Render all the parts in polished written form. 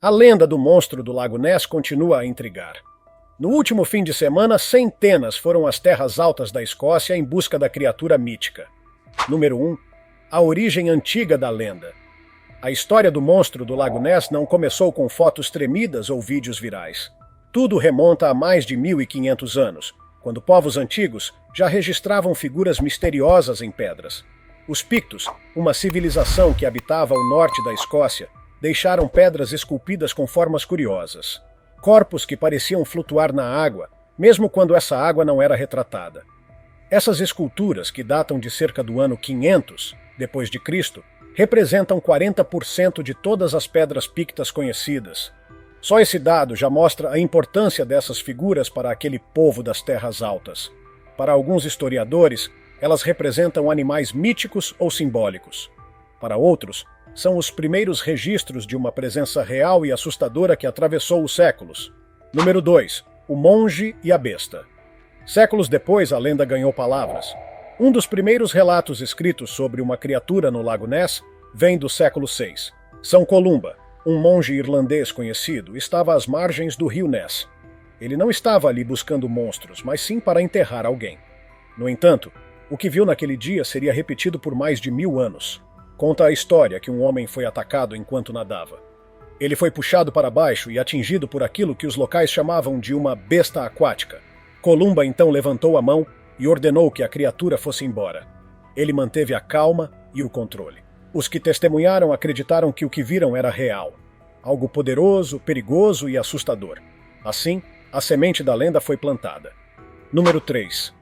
A lenda do monstro do Lago Ness continua a intrigar. No último fim de semana, centenas foram às terras altas da Escócia em busca da criatura mítica. Número 1. A origem antiga da lenda. A história do monstro do Lago Ness não começou com fotos tremidas ou vídeos virais. Tudo remonta a mais de 1500 anos, quando povos antigos já registravam figuras misteriosas em pedras. Os Pictos, uma civilização que habitava o norte da Escócia, deixaram pedras esculpidas com formas curiosas. Corpos que pareciam flutuar na água, mesmo quando essa água não era retratada. Essas esculturas, que datam de cerca do ano 500 depois de Cristo, representam 40% de todas as pedras pictas conhecidas. Só esse dado já mostra a importância dessas figuras para aquele povo das terras altas. Para alguns historiadores, elas representam animais míticos ou simbólicos. Para outros, são os primeiros registros de uma presença real e assustadora que atravessou os séculos. Número 2. O monge e a besta. Séculos depois, a lenda ganhou palavras. Um dos primeiros relatos escritos sobre uma criatura no Lago Ness vem do século VI. São Columba, um monge irlandês conhecido, estava às margens do rio Ness. Ele não estava ali buscando monstros, mas sim para enterrar alguém. No entanto, o que viu naquele dia seria repetido por mais de 1000 anos. Conta a história que um homem foi atacado enquanto nadava. Ele foi puxado para baixo e atingido por aquilo que os locais chamavam de uma besta aquática. Columba então levantou a mão e ordenou que a criatura fosse embora. Ele manteve a calma e o controle. Os que testemunharam acreditaram que o que viram era real. Algo poderoso, perigoso e assustador. Assim, a semente da lenda foi plantada. Número 3.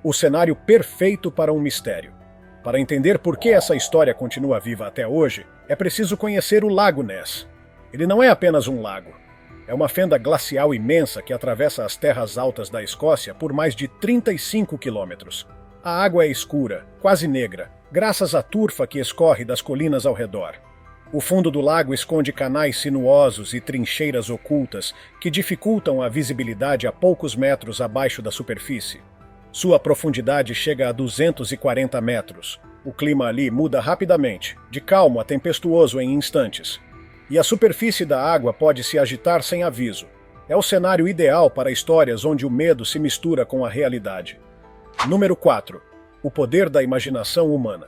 O cenário perfeito para um mistério. Para entender por que essa história continua viva até hoje, é preciso conhecer o Lago Ness. Ele não é apenas um lago. É uma fenda glacial imensa que atravessa as terras altas da Escócia por mais de 35 quilômetros. A água é escura, quase negra, graças à turfa que escorre das colinas ao redor. O fundo do lago esconde canais sinuosos e trincheiras ocultas que dificultam a visibilidade a poucos metros abaixo da superfície. Sua profundidade chega a 240 metros. O clima ali muda rapidamente, de calmo a tempestuoso em instantes. E a superfície da água pode se agitar sem aviso. É o cenário ideal para histórias onde o medo se mistura com a realidade. Número 4. O poder da imaginação humana.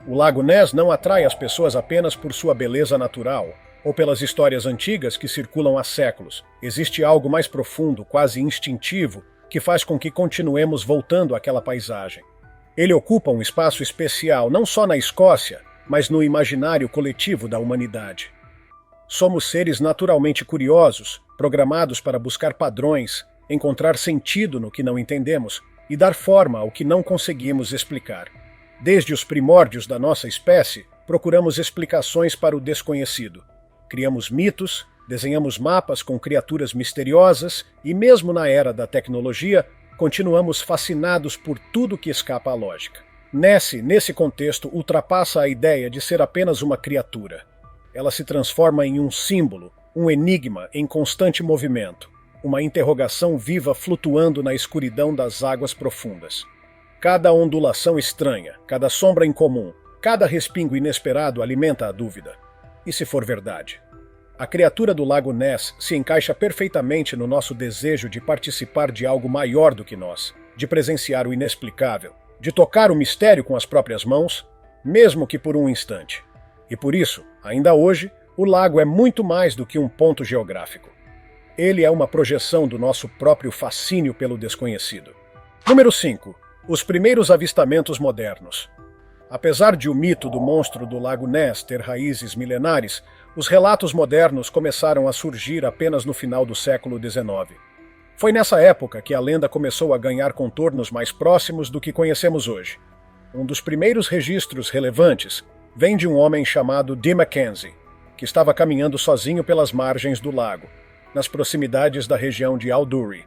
O Lago Ness não atrai as pessoas apenas por sua beleza natural, ou pelas histórias antigas que circulam há séculos. Existe algo mais profundo, quase instintivo, que faz com que continuemos voltando àquela paisagem. Ele ocupa um espaço especial não só na Escócia, mas no imaginário coletivo da humanidade. Somos seres naturalmente curiosos, programados para buscar padrões, encontrar sentido no que não entendemos e dar forma ao que não conseguimos explicar. Desde os primórdios da nossa espécie, procuramos explicações para o desconhecido. Criamos mitos, desenhamos mapas com criaturas misteriosas e, mesmo na era da tecnologia, continuamos fascinados por tudo que escapa à lógica. Nesse contexto, ultrapassa a ideia de ser apenas uma criatura. Ela se transforma em um símbolo, um enigma em constante movimento, uma interrogação viva flutuando na escuridão das águas profundas. Cada ondulação estranha, cada sombra incomum, cada respingo inesperado alimenta a dúvida. E se for verdade? A criatura do Lago Ness se encaixa perfeitamente no nosso desejo de participar de algo maior do que nós, de presenciar o inexplicável, de tocar o mistério com as próprias mãos, mesmo que por um instante. E por isso, ainda hoje, o lago é muito mais do que um ponto geográfico. Ele é uma projeção do nosso próprio fascínio pelo desconhecido. Número 5. Os primeiros avistamentos modernos. Apesar de o mito do monstro do Lago Ness ter raízes milenares, os relatos modernos começaram a surgir apenas no final do século XIX. Foi nessa época que a lenda começou a ganhar contornos mais próximos do que conhecemos hoje. Um dos primeiros registros relevantes vem de um homem chamado Dee Mackenzie, que estava caminhando sozinho pelas margens do lago, nas proximidades da região de Aldury.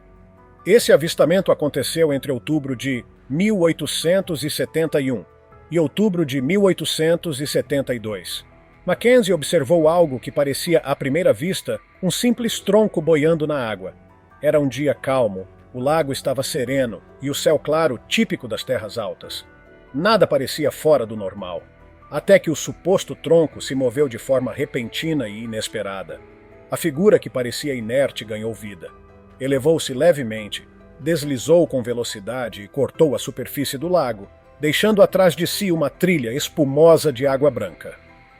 Esse avistamento aconteceu entre outubro de 1871 e outubro de 1872. Mackenzie observou algo que parecia, à primeira vista, um simples tronco boiando na água. Era um dia calmo, o lago estava sereno e o céu claro típico das terras altas. Nada parecia fora do normal, até que o suposto tronco se moveu de forma repentina e inesperada. A figura que parecia inerte ganhou vida. Elevou-se levemente, deslizou com velocidade e cortou a superfície do lago, deixando atrás de si uma trilha espumosa de água branca.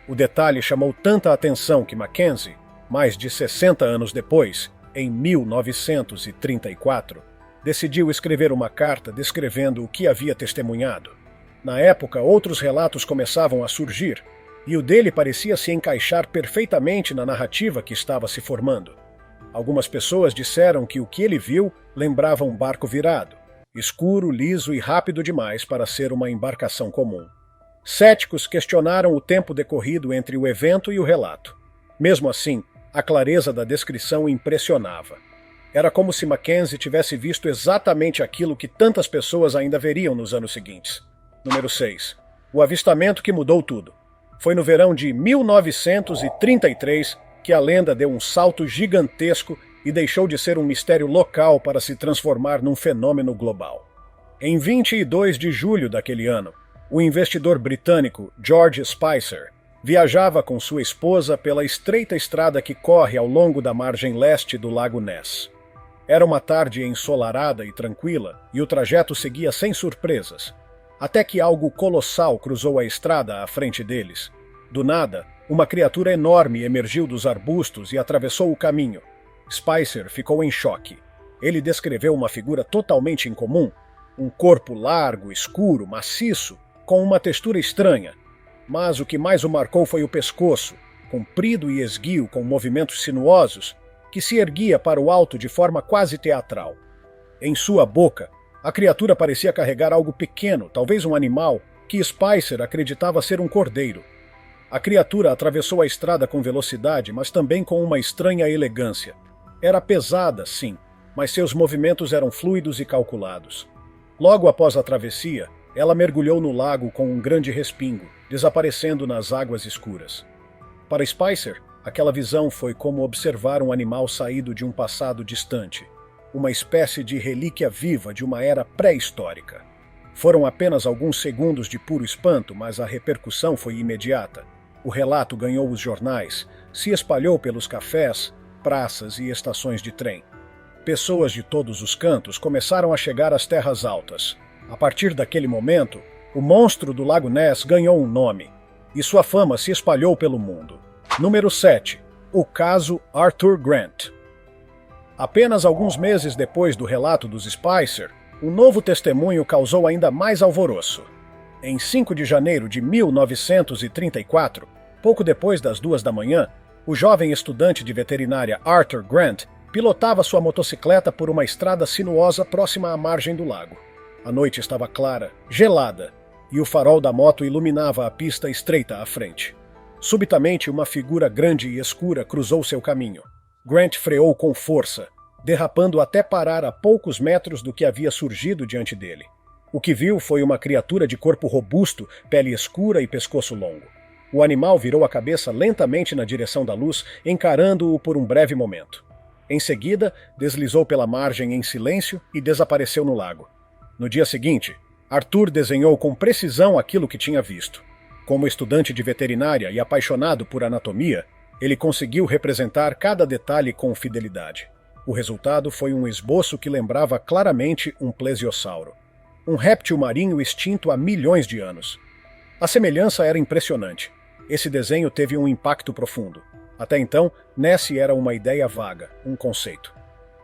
O detalhe chamou tanta atenção que Mackenzie, mais de 60 anos depois, em 1934, decidiu escrever uma carta descrevendo o que havia testemunhado. Na época, outros relatos começavam a surgir, e o dele parecia se encaixar perfeitamente na narrativa que estava se formando. Algumas pessoas disseram que o que ele viu lembrava um barco virado, escuro, liso e rápido demais para ser uma embarcação comum. Céticos questionaram o tempo decorrido entre o evento e o relato. Mesmo assim, a clareza da descrição impressionava. Era como se Mackenzie tivesse visto exatamente aquilo que tantas pessoas ainda veriam nos anos seguintes. Número 6. O avistamento que mudou tudo. Foi no verão de 1933 que a lenda deu um salto gigantesco e deixou de ser um mistério local para se transformar num fenômeno global. Em 22 de julho daquele ano, o investidor britânico George Spicer viajava com sua esposa pela estreita estrada que corre ao longo da margem leste do Lago Ness. Era uma tarde ensolarada e tranquila, e o trajeto seguia sem surpresas, até que algo colossal cruzou a estrada à frente deles. Do nada, uma criatura enorme emergiu dos arbustos e atravessou o caminho. Spicer ficou em choque. Ele descreveu uma figura totalmente incomum, um corpo largo, escuro, maciço, com uma textura estranha. Mas o que mais o marcou foi o pescoço, comprido e esguio com movimentos sinuosos, que se erguia para o alto de forma quase teatral. Em sua boca, a criatura parecia carregar algo pequeno, talvez um animal, que Spicer acreditava ser um cordeiro. A criatura atravessou a estrada com velocidade, mas também com uma estranha elegância. Era pesada, sim, mas seus movimentos eram fluidos e calculados. Logo após a travessia, ela mergulhou no lago com um grande respingo, desaparecendo nas águas escuras. Para Spicer, aquela visão foi como observar um animal saído de um passado distante, uma espécie de relíquia viva de uma era pré-histórica. Foram apenas alguns segundos de puro espanto, mas a repercussão foi imediata. O relato ganhou os jornais, se espalhou pelos cafés, praças e estações de trem. Pessoas de todos os cantos começaram a chegar às terras altas. A partir daquele momento, o monstro do Lago Ness ganhou um nome, e sua fama se espalhou pelo mundo. Número 7. O caso Arthur Grant. Apenas alguns meses depois do relato dos Spicer, um novo testemunho causou ainda mais alvoroço. Em 5 de janeiro de 1934, pouco depois das 2 da manhã, o jovem estudante de veterinária Arthur Grant pilotava sua motocicleta por uma estrada sinuosa próxima à margem do lago. A noite estava clara, gelada, e o farol da moto iluminava a pista estreita à frente. Subitamente, uma figura grande e escura cruzou seu caminho. Grant freou com força, derrapando até parar a poucos metros do que havia surgido diante dele. O que viu foi uma criatura de corpo robusto, pele escura e pescoço longo. O animal virou a cabeça lentamente na direção da luz, encarando-o por um breve momento. Em seguida, deslizou pela margem em silêncio e desapareceu no lago. No dia seguinte, Arthur desenhou com precisão aquilo que tinha visto. Como estudante de veterinária e apaixonado por anatomia, ele conseguiu representar cada detalhe com fidelidade. O resultado foi um esboço que lembrava claramente um plesiosauro, um réptil marinho extinto há milhões de anos. A semelhança era impressionante. Esse desenho teve um impacto profundo. Até então, Nessie era uma ideia vaga, um conceito.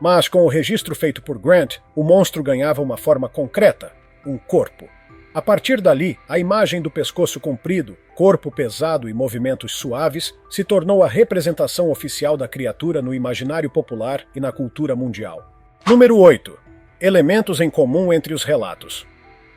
Mas com o registro feito por Grant, o monstro ganhava uma forma concreta, um corpo. A partir dali, a imagem do pescoço comprido, corpo pesado e movimentos suaves se tornou a representação oficial da criatura no imaginário popular e na cultura mundial. Número 8. Elementos em comum entre os relatos.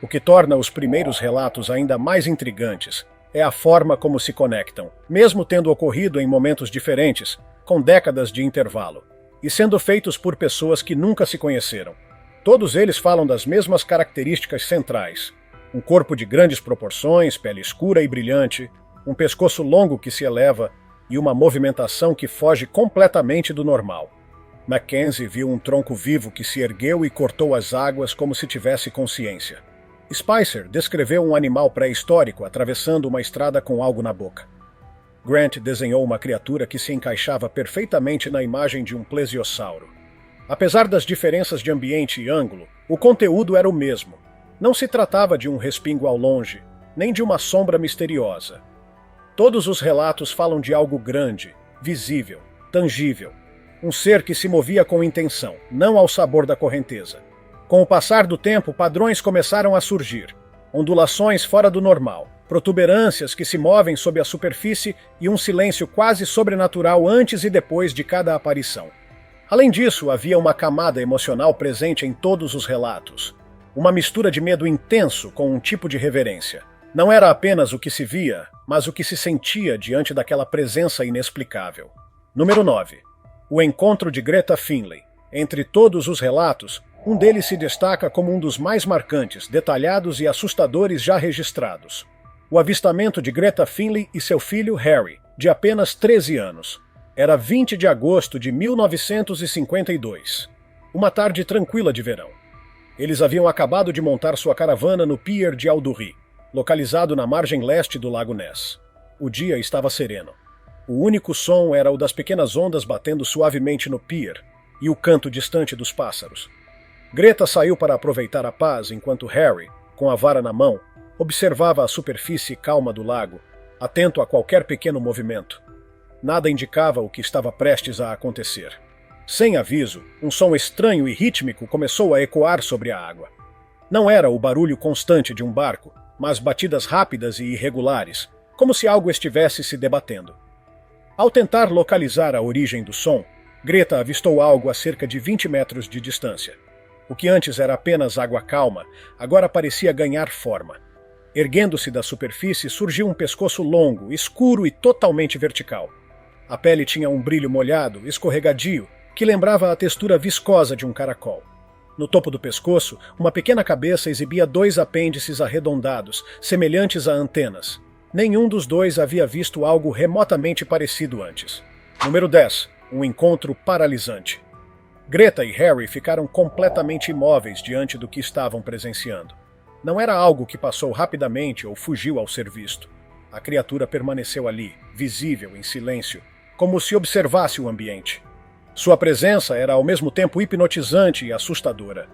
O que torna os primeiros relatos ainda mais intrigantes é a forma como se conectam, mesmo tendo ocorrido em momentos diferentes, com décadas de intervalo, e sendo feitos por pessoas que nunca se conheceram. Todos eles falam das mesmas características centrais: um corpo de grandes proporções, pele escura e brilhante, um pescoço longo que se eleva e uma movimentação que foge completamente do normal. Mackenzie viu um tronco vivo que se ergueu e cortou as águas como se tivesse consciência. Spicer descreveu um animal pré-histórico atravessando uma estrada com algo na boca. Grant desenhou uma criatura que se encaixava perfeitamente na imagem de um plesiosauro. Apesar das diferenças de ambiente e ângulo, o conteúdo era o mesmo. Não se tratava de um respingo ao longe, nem de uma sombra misteriosa. Todos os relatos falam de algo grande, visível, tangível. Um ser que se movia com intenção, não ao sabor da correnteza. Com o passar do tempo, padrões começaram a surgir. Ondulações fora do normal, protuberâncias que se movem sob a superfície e um silêncio quase sobrenatural antes e depois de cada aparição. Além disso, havia uma camada emocional presente em todos os relatos. Uma mistura de medo intenso com um tipo de reverência. Não era apenas o que se via, mas o que se sentia diante daquela presença inexplicável. Número 9. O encontro de Greta Finley. Entre todos os relatos, um deles se destaca como um dos mais marcantes, detalhados e assustadores já registrados. O avistamento de Greta Finley e seu filho Harry, de apenas 13 anos. Era 20 de agosto de 1952. Uma tarde tranquila de verão. Eles haviam acabado de montar sua caravana no pier de Aldury, localizado na margem leste do Lago Ness. O dia estava sereno. O único som era o das pequenas ondas batendo suavemente no pier e o canto distante dos pássaros. Greta saiu para aproveitar a paz enquanto Harry, com a vara na mão, observava a superfície calma do lago, atento a qualquer pequeno movimento. Nada indicava o que estava prestes a acontecer. Sem aviso, um som estranho e rítmico começou a ecoar sobre a água. Não era o barulho constante de um barco, mas batidas rápidas e irregulares, como se algo estivesse se debatendo. Ao tentar localizar a origem do som, Greta avistou algo a cerca de 20 metros de distância. O que antes era apenas água calma, agora parecia ganhar forma. Erguendo-se da superfície, surgiu um pescoço longo, escuro e totalmente vertical. A pele tinha um brilho molhado, escorregadio, que lembrava a textura viscosa de um caracol. No topo do pescoço, uma pequena cabeça exibia 2 apêndices arredondados, semelhantes a antenas. Nenhum dos dois havia visto algo remotamente parecido antes. Número 10. Um encontro paralisante. Greta e Harry ficaram completamente imóveis diante do que estavam presenciando. Não era algo que passou rapidamente ou fugiu ao ser visto. A criatura permaneceu ali, visível, em silêncio, como se observasse o ambiente. Sua presença era ao mesmo tempo hipnotizante e assustadora.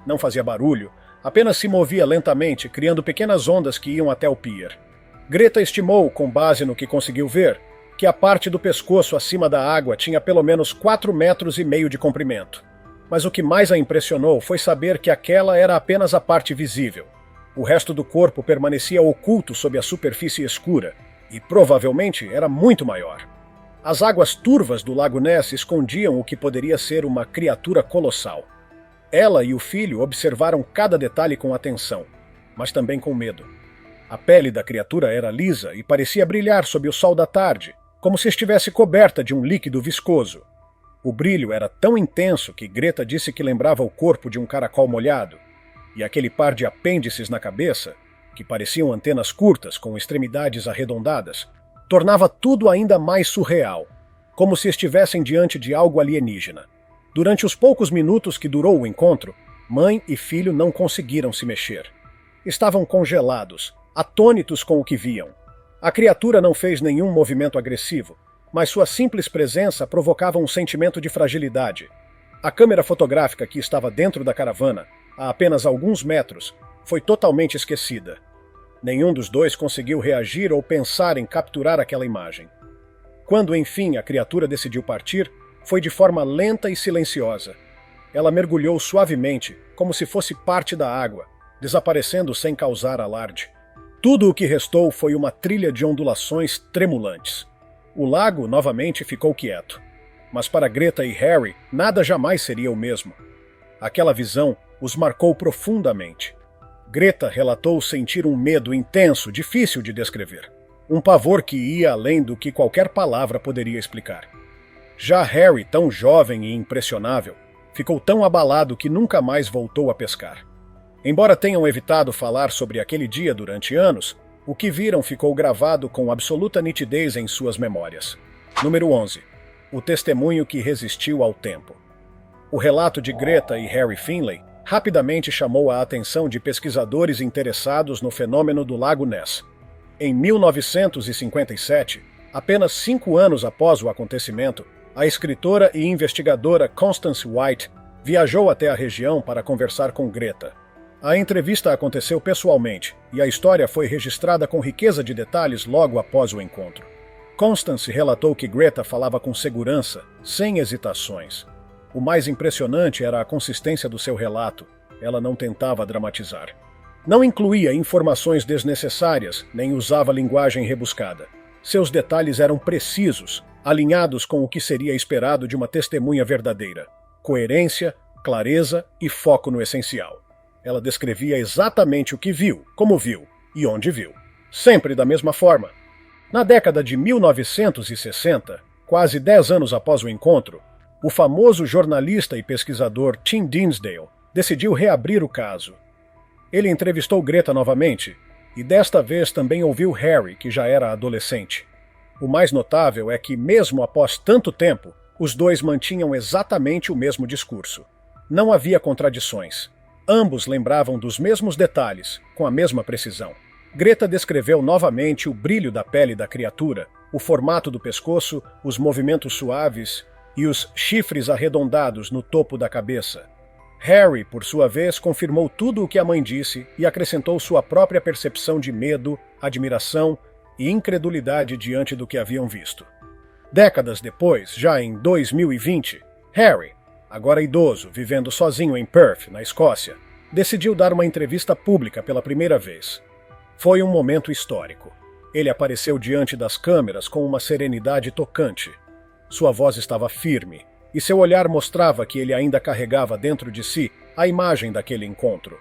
Não fazia barulho, apenas se movia lentamente, criando pequenas ondas que iam até o pier. Greta estimou, com base no que conseguiu ver, que a parte do pescoço acima da água tinha pelo menos 4,5 metros de comprimento. Mas o que mais a impressionou foi saber que aquela era apenas a parte visível. O resto do corpo permanecia oculto sob a superfície escura, e provavelmente era muito maior. As águas turvas do Lago Ness escondiam o que poderia ser uma criatura colossal. Ela e o filho observaram cada detalhe com atenção, mas também com medo. A pele da criatura era lisa e parecia brilhar sob o sol da tarde, como se estivesse coberta de um líquido viscoso. O brilho era tão intenso que Greta disse que lembrava o corpo de um caracol molhado, e aquele par de apêndices na cabeça, que pareciam antenas curtas com extremidades arredondadas, tornava tudo ainda mais surreal, como se estivessem diante de algo alienígena. Durante os poucos minutos que durou o encontro, mãe e filho não conseguiram se mexer. Estavam congelados, atônitos com o que viam. A criatura não fez nenhum movimento agressivo, mas sua simples presença provocava um sentimento de fragilidade. A câmera fotográfica que estava dentro da caravana, a apenas alguns metros, foi totalmente esquecida. Nenhum dos dois conseguiu reagir ou pensar em capturar aquela imagem. Quando, enfim, a criatura decidiu partir, foi de forma lenta e silenciosa. Ela mergulhou suavemente, como se fosse parte da água, desaparecendo sem causar alarde. Tudo o que restou foi uma trilha de ondulações tremulantes. O lago novamente ficou quieto. Mas para Greta e Harry, nada jamais seria o mesmo. Aquela visão os marcou profundamente. Greta relatou sentir um medo intenso, difícil de descrever. Um pavor que ia além do que qualquer palavra poderia explicar. Já Harry, tão jovem e impressionável, ficou tão abalado que nunca mais voltou a pescar. Embora tenham evitado falar sobre aquele dia durante anos, o que viram ficou gravado com absoluta nitidez em suas memórias. Número 11. O testemunho que resistiu ao tempo. O relato de Greta e Harry Finley rapidamente chamou a atenção de pesquisadores interessados no fenômeno do Lago Ness. Em 1957, Apenas 5 anos após o acontecimento, a escritora e investigadora Constance White viajou até a região para conversar com Greta. A entrevista aconteceu pessoalmente e a história foi registrada com riqueza de detalhes logo após o encontro. Constance relatou que Greta falava com segurança, sem hesitações. O mais impressionante era a consistência do seu relato. Ela não tentava dramatizar. Não incluía informações desnecessárias, nem usava linguagem rebuscada. Seus detalhes eram precisos, alinhados com o que seria esperado de uma testemunha verdadeira. Coerência, clareza e foco no essencial. Ela descrevia exatamente o que viu, como viu e onde viu. Sempre da mesma forma. Na década de 1960, quase 10 anos após o encontro, o famoso jornalista e pesquisador Tim Dinsdale decidiu reabrir o caso. Ele entrevistou Greta novamente e desta vez também ouviu Harry, que já era adolescente. O mais notável é que, mesmo após tanto tempo, os dois mantinham exatamente o mesmo discurso. Não havia contradições. Ambos lembravam dos mesmos detalhes, com a mesma precisão. Greta descreveu novamente o brilho da pele da criatura, o formato do pescoço, os movimentos suaves e os chifres arredondados no topo da cabeça. Harry, por sua vez, confirmou tudo o que a mãe disse e acrescentou sua própria percepção de medo, admiração e incredulidade diante do que haviam visto. Décadas depois, já em 2020, Harry, agora idoso, vivendo sozinho em Perth, na Escócia, decidiu dar uma entrevista pública pela primeira vez. Foi um momento histórico. Ele apareceu diante das câmeras com uma serenidade tocante. Sua voz estava firme, e seu olhar mostrava que ele ainda carregava dentro de si a imagem daquele encontro.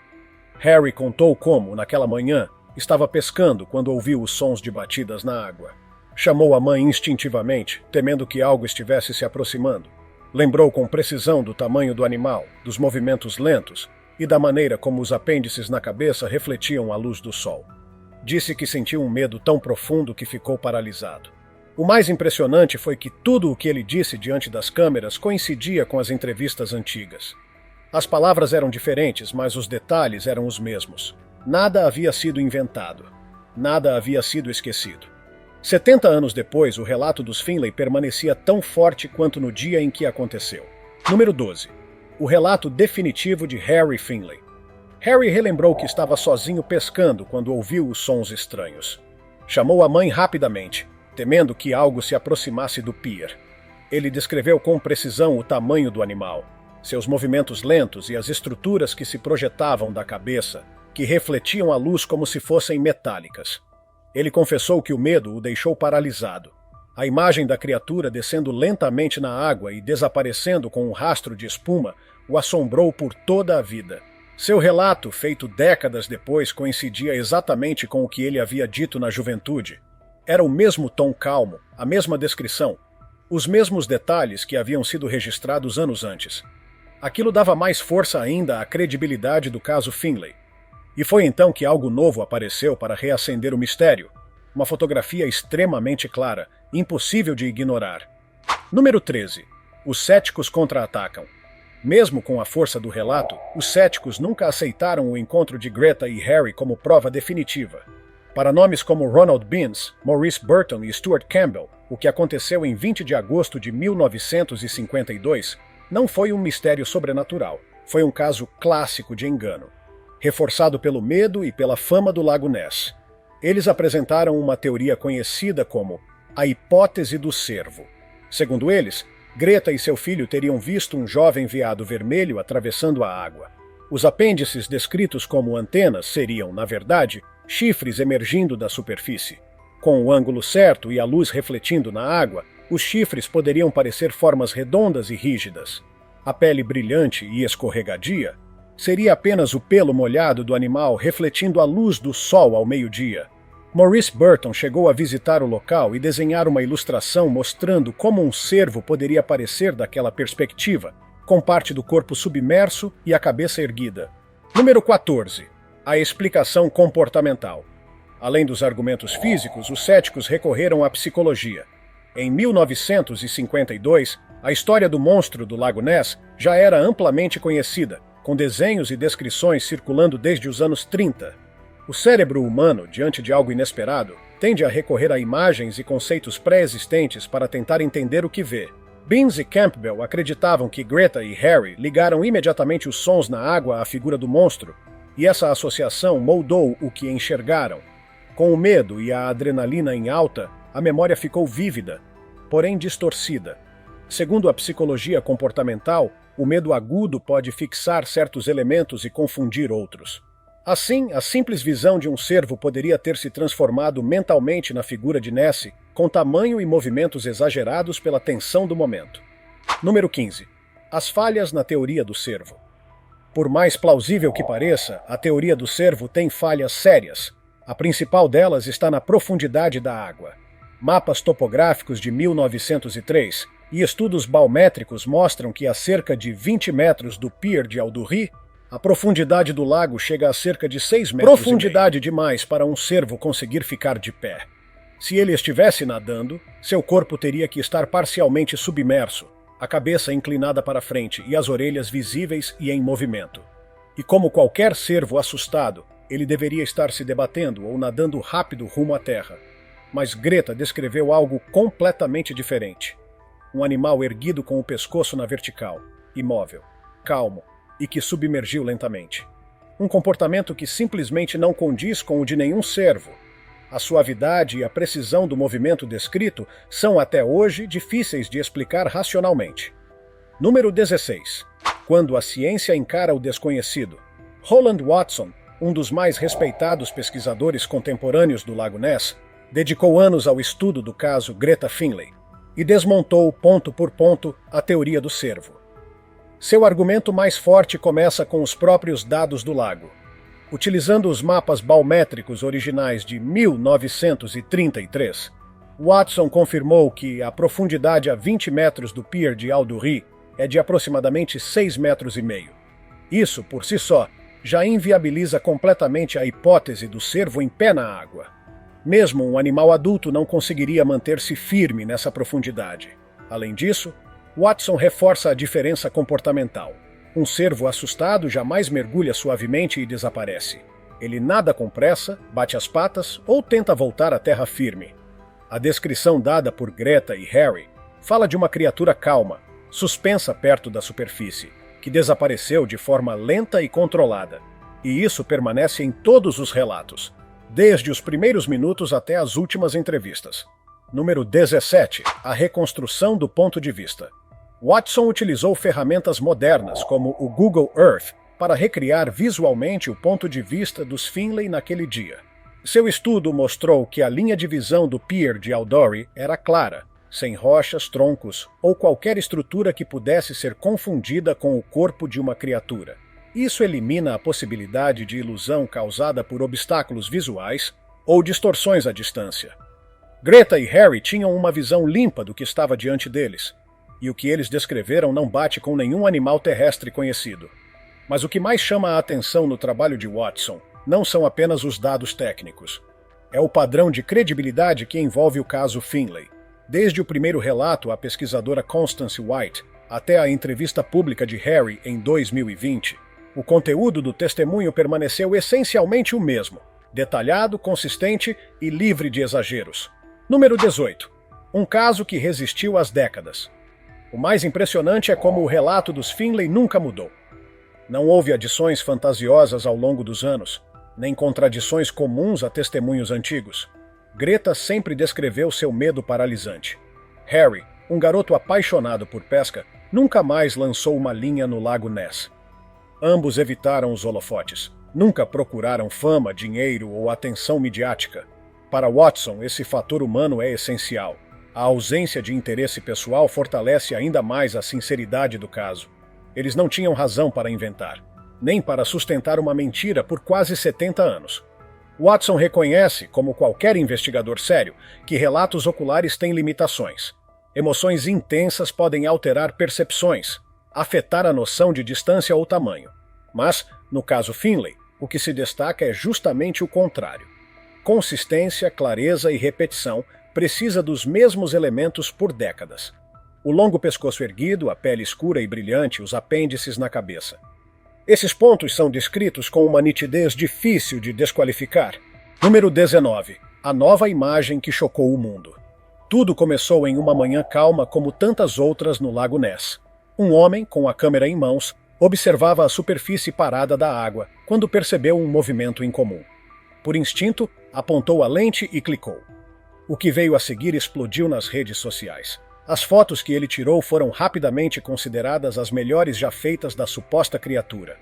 Harry contou como, naquela manhã, estava pescando quando ouviu os sons de batidas na água. Chamou a mãe instintivamente, temendo que algo estivesse se aproximando. Lembrou com precisão do tamanho do animal, dos movimentos lentos e da maneira como os apêndices na cabeça refletiam a luz do sol. Disse que sentiu um medo tão profundo que ficou paralisado. O mais impressionante foi que tudo o que ele disse diante das câmeras coincidia com as entrevistas antigas. As palavras eram diferentes, mas os detalhes eram os mesmos. Nada havia sido inventado. Nada havia sido esquecido. 70 anos depois, o relato dos Finlay permanecia tão forte quanto no dia em que aconteceu. Número 12. O relato definitivo de Harry Finlay. Harry relembrou que estava sozinho pescando quando ouviu os sons estranhos. Chamou a mãe rapidamente, temendo que algo se aproximasse do pier. Ele descreveu com precisão o tamanho do animal, seus movimentos lentos e as estruturas que se projetavam da cabeça, que refletiam a luz como se fossem metálicas. Ele confessou que o medo o deixou paralisado. A imagem da criatura descendo lentamente na água e desaparecendo com um rastro de espuma o assombrou por toda a vida. Seu relato, feito décadas depois, coincidia exatamente com o que ele havia dito na juventude. Era o mesmo tom calmo, a mesma descrição, os mesmos detalhes que haviam sido registrados anos antes. Aquilo dava mais força ainda à credibilidade do caso Finlay. E foi então que algo novo apareceu para reacender o mistério. Uma fotografia extremamente clara, impossível de ignorar. Número 13. Os céticos contra-atacam. Mesmo com a força do relato, os céticos nunca aceitaram o encontro de Greta e Harry como prova definitiva. Para nomes como Ronald Binns, Maurice Burton e Stuart Campbell, o que aconteceu em 20 de agosto de 1952 não foi um mistério sobrenatural, foi um caso clássico de engano, reforçado pelo medo e pela fama do Lago Ness. Eles apresentaram uma teoria conhecida como a hipótese do cervo. Segundo eles, Greta e seu filho teriam visto um jovem veado vermelho atravessando a água. Os apêndices descritos como antenas seriam, na verdade, chifres emergindo da superfície. Com o ângulo certo e a luz refletindo na água, os chifres poderiam parecer formas redondas e rígidas. A pele brilhante e escorregadia seria apenas o pelo molhado do animal refletindo a luz do sol ao meio-dia. Maurice Burton chegou a visitar o local e desenhar uma ilustração mostrando como um cervo poderia aparecer daquela perspectiva, com parte do corpo submerso e a cabeça erguida. Número 14. A explicação comportamental. Além dos argumentos físicos, os céticos recorreram à psicologia. Em 1952, a história do monstro do Lago Ness já era amplamente conhecida, com desenhos e descrições circulando desde os anos 30. O cérebro humano, diante de algo inesperado, tende a recorrer a imagens e conceitos pré-existentes para tentar entender o que vê. Beans e Campbell acreditavam que Greta e Harry ligaram imediatamente os sons na água à figura do monstro, e essa associação moldou o que enxergaram. Com o medo e a adrenalina em alta, a memória ficou vívida, porém distorcida. Segundo a psicologia comportamental, o medo agudo pode fixar certos elementos e confundir outros. Assim, a simples visão de um cervo poderia ter se transformado mentalmente na figura de Nessie, com tamanho e movimentos exagerados pela tensão do momento. Número 15. As falhas na teoria do cervo. Por mais plausível que pareça, a teoria do cervo tem falhas sérias. A principal delas está na profundidade da água. Mapas topográficos de 1903 e estudos baumétricos mostram que a cerca de 20 metros do pier de Aldury, a profundidade do lago chega a cerca de 6 metros. Profundidade demais para um cervo conseguir ficar de pé. Se ele estivesse nadando, seu corpo teria que estar parcialmente submerso, a cabeça inclinada para frente e as orelhas visíveis e em movimento. E como qualquer cervo assustado, ele deveria estar se debatendo ou nadando rápido rumo à terra. Mas Greta descreveu algo completamente diferente. Um animal erguido com o pescoço na vertical, imóvel, calmo e que submergiu lentamente. Um comportamento que simplesmente não condiz com o de nenhum cervo. A suavidade e a precisão do movimento descrito são até hoje difíceis de explicar racionalmente. Número 16. Quando a ciência encara o desconhecido. Roland Watson, um dos mais respeitados pesquisadores contemporâneos do Lago Ness, dedicou anos ao estudo do caso Greta Finlay e desmontou ponto por ponto a teoria do cervo. Seu argumento mais forte começa com os próprios dados do lago. Utilizando os mapas baumétricos originais de 1933, Watson confirmou que a profundidade a 20 metros do pier de Aldury é de aproximadamente 6,5 metros. Isso, por si só, já inviabiliza completamente a hipótese do cervo em pé na água. Mesmo um animal adulto não conseguiria manter-se firme nessa profundidade. Além disso, Watson reforça a diferença comportamental. Um cervo assustado jamais mergulha suavemente e desaparece. Ele nada com pressa, bate as patas ou tenta voltar à terra firme. A descrição dada por Greta e Harry fala de uma criatura calma, suspensa perto da superfície, que desapareceu de forma lenta e controlada. E isso permanece em todos os relatos, desde os primeiros minutos até as últimas entrevistas. Número 17. A reconstrução do ponto de vista. Watson utilizou ferramentas modernas como o Google Earth para recriar visualmente o ponto de vista dos Finlay naquele dia. Seu estudo mostrou que a linha de visão do pier de Aldury era clara, sem rochas, troncos ou qualquer estrutura que pudesse ser confundida com o corpo de uma criatura. Isso elimina a possibilidade de ilusão causada por obstáculos visuais ou distorções à distância. Greta e Harry tinham uma visão limpa do que estava diante deles, e o que eles descreveram não bate com nenhum animal terrestre conhecido. Mas o que mais chama a atenção no trabalho de Watson não são apenas os dados técnicos. É o padrão de credibilidade que envolve o caso Finlay. Desde o primeiro relato à pesquisadora Constance White até a entrevista pública de Harry em 2020, o conteúdo do testemunho permaneceu essencialmente o mesmo, detalhado, consistente e livre de exageros. Número 18. Um caso que resistiu às décadas. O mais impressionante é como o relato dos Finlay nunca mudou. Não houve adições fantasiosas ao longo dos anos, nem contradições comuns a testemunhos antigos. Greta sempre descreveu seu medo paralisante. Harry, um garoto apaixonado por pesca, nunca mais lançou uma linha no Lago Ness. Ambos evitaram os holofotes. Nunca procuraram fama, dinheiro ou atenção midiática. Para Watson, esse fator humano é essencial. A ausência de interesse pessoal fortalece ainda mais a sinceridade do caso. Eles não tinham razão para inventar, nem para sustentar uma mentira por quase 70 anos. Watson reconhece, como qualquer investigador sério, que relatos oculares têm limitações. Emoções intensas podem alterar percepções, afetar a noção de distância ou tamanho. Mas, no caso Finlay, o que se destaca é justamente o contrário. Consistência, clareza e repetição precisa dos mesmos elementos por décadas. O longo pescoço erguido, a pele escura e brilhante, os apêndices na cabeça. Esses pontos são descritos com uma nitidez difícil de desqualificar. Número 19. A nova imagem que chocou o mundo. Tudo começou em uma manhã calma como tantas outras no Lago Ness. Um homem, com a câmera em mãos, observava a superfície parada da água quando percebeu um movimento incomum. Por instinto, apontou a lente e clicou. O que veio a seguir explodiu nas redes sociais. As fotos que ele tirou foram rapidamente consideradas as melhores já feitas da suposta criatura.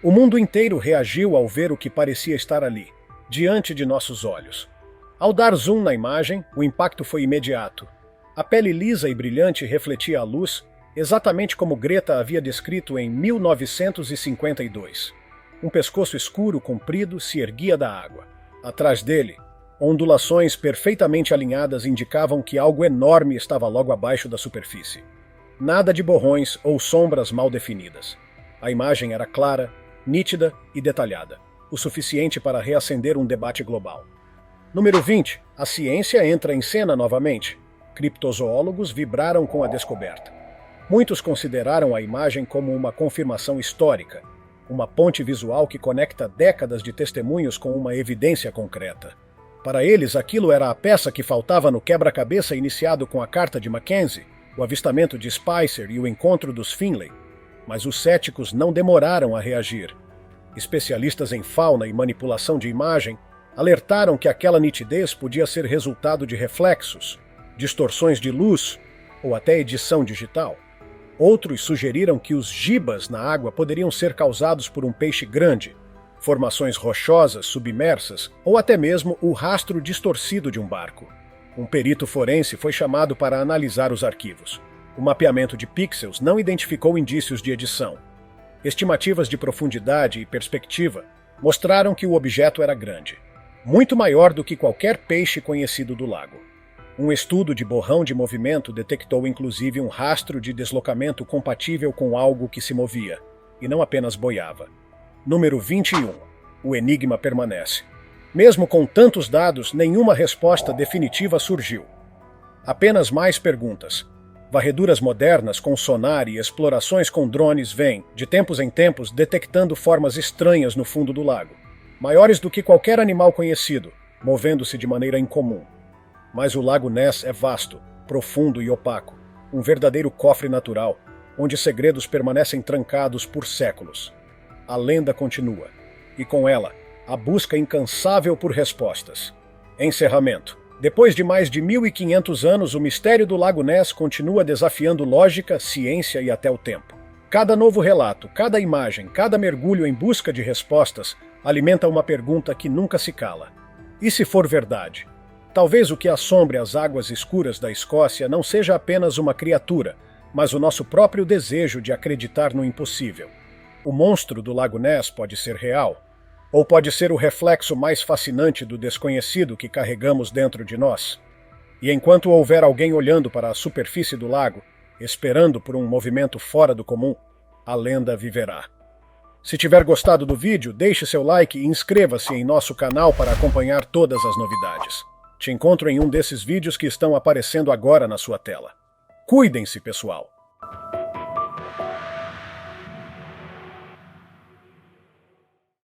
O mundo inteiro reagiu ao ver o que parecia estar ali, diante de nossos olhos. Ao dar zoom na imagem, o impacto foi imediato. A pele lisa e brilhante refletia a luz, exatamente como Greta havia descrito em 1952. Um pescoço escuro comprido se erguia da água. Atrás dele, ondulações perfeitamente alinhadas indicavam que algo enorme estava logo abaixo da superfície. Nada de borrões ou sombras mal definidas. A imagem era clara, nítida e detalhada, o suficiente para reacender um debate global. Número 20. A ciência entra em cena novamente. Criptozoólogos vibraram com a descoberta. Muitos consideraram a imagem como uma confirmação histórica, uma ponte visual que conecta décadas de testemunhos com uma evidência concreta. Para eles, aquilo era a peça que faltava no quebra-cabeça iniciado com a carta de Mackenzie, o avistamento de Spicer e o encontro dos Finlay. Mas os céticos não demoraram a reagir. Especialistas em fauna e manipulação de imagem alertaram que aquela nitidez podia ser resultado de reflexos, distorções de luz ou até edição digital. Outros sugeriram que os gibas na água poderiam ser causados por um peixe grande, formações rochosas submersas ou até mesmo o rastro distorcido de um barco. Um perito forense foi chamado para analisar os arquivos. O mapeamento de pixels não identificou indícios de edição. Estimativas de profundidade e perspectiva mostraram que o objeto era grande, muito maior do que qualquer peixe conhecido do lago. Um estudo de borrão de movimento detectou inclusive um rastro de deslocamento compatível com algo que se movia, e não apenas boiava. Número 21. O enigma permanece. Mesmo com tantos dados, nenhuma resposta definitiva surgiu. Apenas mais perguntas. Varreduras modernas com sonar e explorações com drones vêm, de tempos em tempos, detectando formas estranhas no fundo do lago, maiores do que qualquer animal conhecido, movendo-se de maneira incomum. Mas o Lago Ness é vasto, profundo e opaco, um verdadeiro cofre natural, onde segredos permanecem trancados por séculos. A lenda continua, e com ela, a busca incansável por respostas. Encerramento. Depois de mais de 1.500 anos, o mistério do Lago Ness continua desafiando lógica, ciência e até o tempo. Cada novo relato, cada imagem, cada mergulho em busca de respostas alimenta uma pergunta que nunca se cala. E se for verdade? Talvez o que assombre as águas escuras da Escócia não seja apenas uma criatura, mas o nosso próprio desejo de acreditar no impossível. O monstro do Lago Ness pode ser real, ou pode ser o reflexo mais fascinante do desconhecido que carregamos dentro de nós. E enquanto houver alguém olhando para a superfície do lago, esperando por um movimento fora do comum, a lenda viverá. Se tiver gostado do vídeo, deixe seu like e inscreva-se em nosso canal para acompanhar todas as novidades. Te encontro em um desses vídeos que estão aparecendo agora na sua tela. Cuidem-se, pessoal!